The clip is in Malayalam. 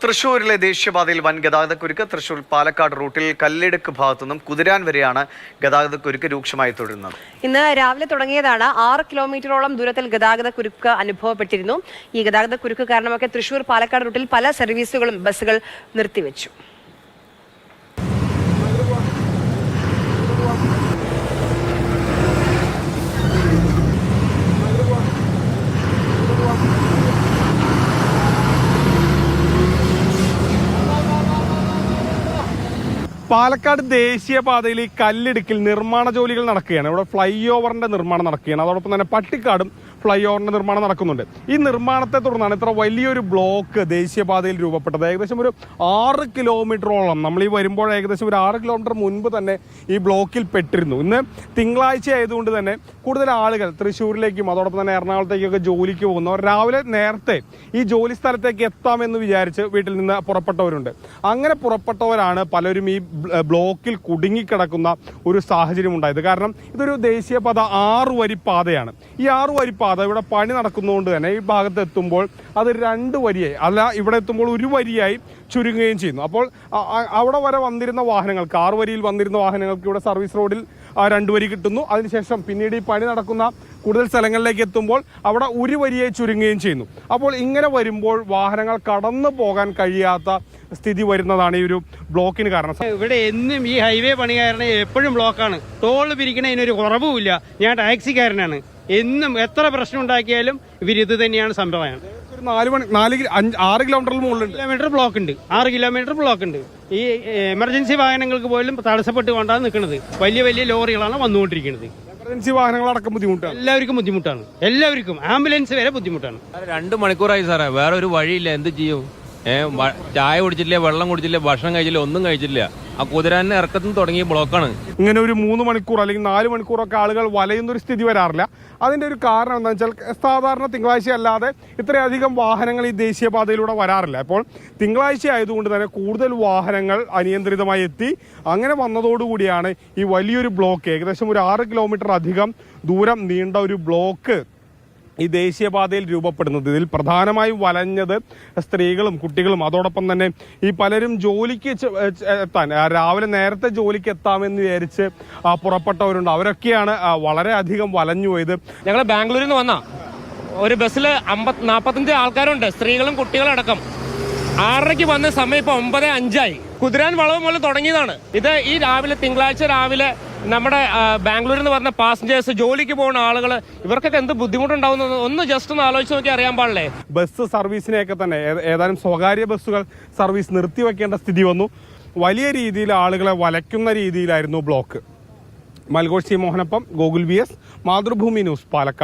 തൃശൂരിലെ ദേശീയപാതയിൽ വൻ ഗതാഗതക്കുരുക്ക്. തൃശൂർ പാലക്കാട് റൂട്ടിൽ കല്ലിടുക്ക് ഭാഗത്തുനിന്നും കുതിരാൻ വരെയാണ് ഗതാഗതക്കുരുക്ക് രൂക്ഷമായി തുടരുന്നത്. ഇന്ന് രാവിലെ തുടങ്ങിയതാണ്. 6 കിലോമീറ്ററോളം ദൂരത്തിൽ ഗതാഗതക്കുരുക്ക് അനുഭവപ്പെട്ടിരുന്നു. ഈ ഗതാഗതക്കുരുക്ക് കാരണമൊക്കെ തൃശൂർ പാലക്കാട് റൂട്ടിൽ പല സർവീസുകളും ബസ്സുകൾ നിർത്തിവെച്ചു. പാലക്കാട് ദേശീയപാതയിൽ ഈ കല്ലിടുക്കിൽ നിർമ്മാണ ജോലികൾ നടക്കുകയാണ്. ഇവിടെ ഫ്ലൈ ഓവറിന്റെ നിർമ്മാണം നടക്കുകയാണ്. അതോടൊപ്പം തന്നെ പട്ടിക്കാടും ഫ്ലൈ ഓവറിന്റെ നിർമ്മാണം നടക്കുന്നുണ്ട്. ഈ നിർമ്മാണത്തെ തുടർന്നാണ് ഇത്ര വലിയൊരു ബ്ലോക്ക് ദേശീയപാതയിൽ രൂപപ്പെട്ടത്. ഏകദേശം ഒരു 6 കിലോമീറ്ററോളം നമ്മൾ ഈ വരുമ്പോൾ ഏകദേശം ഒരു 6 കിലോമീറ്റർ മുൻപ് തന്നെ ഈ ബ്ലോക്കിൽ പെട്ടിരുന്നു. ഇന്ന് തിങ്കളാഴ്ച ആയതുകൊണ്ട് തന്നെ കൂടുതൽ ആളുകൾ തൃശ്ശൂരിലേക്കും അതോടൊപ്പം തന്നെ എറണാകുളത്തേക്കൊക്കെ ജോലിക്ക് പോകുന്നവർ രാവിലെ നേരത്തെ ഈ ജോലി സ്ഥലത്തേക്ക് എത്താമെന്ന് വിചാരിച്ച് വീട്ടിൽ നിന്ന് പുറപ്പെട്ടവരുണ്ട്. അങ്ങനെ പുറപ്പെട്ടവരാണ് പലരും ഈ ബ്ലോക്കിൽ കുടുങ്ങിക്കിടക്കുന്ന ഒരു സാഹചര്യം ഉണ്ടായത്. കാരണം ഇതൊരു ദേശീയപാത 6 വരി പാതയാണ്. ഈ 6 വരി പാത ഇവിടെ പണി നടക്കുന്നതുകൊണ്ട് തന്നെ ഈ ഭാഗത്ത് എത്തുമ്പോൾ അത് 2 വരിയായി അല്ല, ഇവിടെ എത്തുമ്പോൾ 1 വരിയായി ചുരുങ്ങുകയും ചെയ്യുന്നു. അപ്പോൾ അവിടെ വരെ വന്നിരുന്ന വാഹനങ്ങൾക്ക് 6 വരിയിൽ വന്നിരുന്ന വാഹനങ്ങൾക്ക് ഇവിടെ സർവീസ് റോഡിൽ 2 വരി കിട്ടുന്നു. അതിനുശേഷം പിന്നീട് ഈ പണി നടക്കുന്ന കൂടുതൽ സ്ഥലങ്ങളിലേക്ക് എത്തുമ്പോൾ അവിടെ 1 വരിയായി ചുരുങ്ങുകയും ചെയ്യുന്നു. അപ്പോൾ ഇങ്ങനെ വരുമ്പോൾ വാഹനങ്ങൾ കടന്നു പോകാൻ കഴിയാത്ത സ്ഥിതി വരുന്നതാണ് ഈ ഒരു ബ്ലോക്കിന് കാരണം. ഇവിടെ എന്നും ഈ ഹൈവേ പണി കാരണം എപ്പോഴും ബ്ലോക്കാണ്. ടോൾ പിരിക്കണതിനൊരു കുറവുമില്ല. ഞാൻ ടാക്സിക്കാരനാണ്. എന്നും എത്ര പ്രശ്നം ഉണ്ടാക്കിയാലും ഇവരിത് തന്നെയാണ് സംഭവം. 6 കിലോമീറ്ററിൽ മുകളിൽ കിലോമീറ്റർ ബ്ലോക്ക് ഉണ്ട്. 6 കിലോമീറ്റർ ബ്ലോക്ക് ഉണ്ട്. ഈ എമർജൻസി വാഹനങ്ങൾക്ക് പോലും തടസ്സപ്പെട്ട് കൊണ്ടാണ് നിൽക്കുന്നത്. വലിയ വലിയ ലോറികളാണ് വന്നുകൊണ്ടിരിക്കുന്നത്. എമർജൻസി വാഹനങ്ങളടക്കം ബുദ്ധിമുട്ടാണ്. എല്ലാവർക്കും ബുദ്ധിമുട്ടാണ്. എല്ലാവർക്കും ആംബുലൻസ് വരെ ബുദ്ധിമുട്ടാണ്. 2 മണിക്കൂറായി സാറേ. വേറെ ഒരു വഴിയില്ല. എന്ത് ചെയ്യും? ചായ കുടിച്ചില്ല, വെള്ളം കുടിച്ചില്ല, ഭക്ഷണം കഴിച്ചില്ല, ഒന്നും കഴിച്ചില്ല. ആ കുതിരാനെ ഇറക്കത്തിന് തുടങ്ങിയ ബ്ലോക്കാണ്. ഇങ്ങനെ ഒരു 3 മണിക്കൂർ അല്ലെങ്കിൽ 4 മണിക്കൂറൊക്കെ ആളുകൾ വലയുന്നൊരു സ്ഥിതി വരാറില്ല. അതിൻ്റെ ഒരു കാരണം എന്താണെന്ന് വെച്ചാൽ സാധാരണ തിങ്കളാഴ്ച അല്ലാതെ ഇത്രയധികം വാഹനങ്ങൾ ഈ ദേശീയപാതയിലൂടെ വരാറില്ല. അപ്പോൾ തിങ്കളാഴ്ച ആയതുകൊണ്ട് തന്നെ കൂടുതൽ വാഹനങ്ങൾ അനിയന്ത്രിതമായി എത്തി. അങ്ങനെ വന്നതോടുകൂടിയാണ് ഈ വലിയൊരു ബ്ലോക്ക്, ഏകദേശം ഒരു 6 കിലോമീറ്റർ അധികം ദൂരം നീണ്ട ഒരു ബ്ലോക്ക് ഈ ദേശീയപാതയിൽ രൂപപ്പെടുന്നത്. ഇതിൽ പ്രധാനമായും വലഞ്ഞത് സ്ത്രീകളും കുട്ടികളും അതോടൊപ്പം തന്നെ ഈ പലരും ജോലിക്ക് എത്താൻ രാവിലെ നേരത്തെ ജോലിക്ക് എത്താമെന്ന് വിചാരിച്ച് പുറപ്പെട്ടവരുണ്ട്. അവരൊക്കെയാണ് വളരെ അധികം വലഞ്ഞു പോയത്. ഞങ്ങൾ ബാംഗ്ലൂരിൽ നിന്ന് വന്ന ഒരു ബസ്സിൽ 45 ആൾക്കാരുണ്ട്, സ്ത്രീകളും കുട്ടികളും അടക്കം. 6:30 വന്ന സമയം ഇപ്പൊ 9:05 കുതിരാൻ വളവ് മുതൽ തുടങ്ങിയതാണ് ഇത്. ഈ രാവിലെ തിങ്കളാഴ്ച രാവിലെ നമ്മുടെ ബാംഗ്ലൂരിൽ നിന്ന് പറഞ്ഞ പാസഞ്ചേഴ്സ്, ജോലിക്ക് പോകുന്ന ആളുകൾ, ഇവർക്കൊക്കെ എന്ത് ബുദ്ധിമുട്ടുണ്ടാവുന്നത് ഒന്ന് ജസ്റ്റ് ഒന്ന് ആലോചിച്ച് നോക്കി അറിയാൻ പാടില്ലേ. ബസ് സർവീസിനെയൊക്കെ തന്നെ ഏതാനും സ്വകാര്യ ബസ്സുകൾ സർവീസ് നിർത്തിവെക്കേണ്ട സ്ഥിതി വന്നു. വലിയ രീതിയിൽ ആളുകളെ വലയ്ക്കുന്ന രീതിയിലായിരുന്നു ബ്ലോക്ക്. മൽഘോഷ് മോഹനപ്പം, ഗോകുൽ VS, മാതൃഭൂമി ന്യൂസ്, പാലക്കാട്.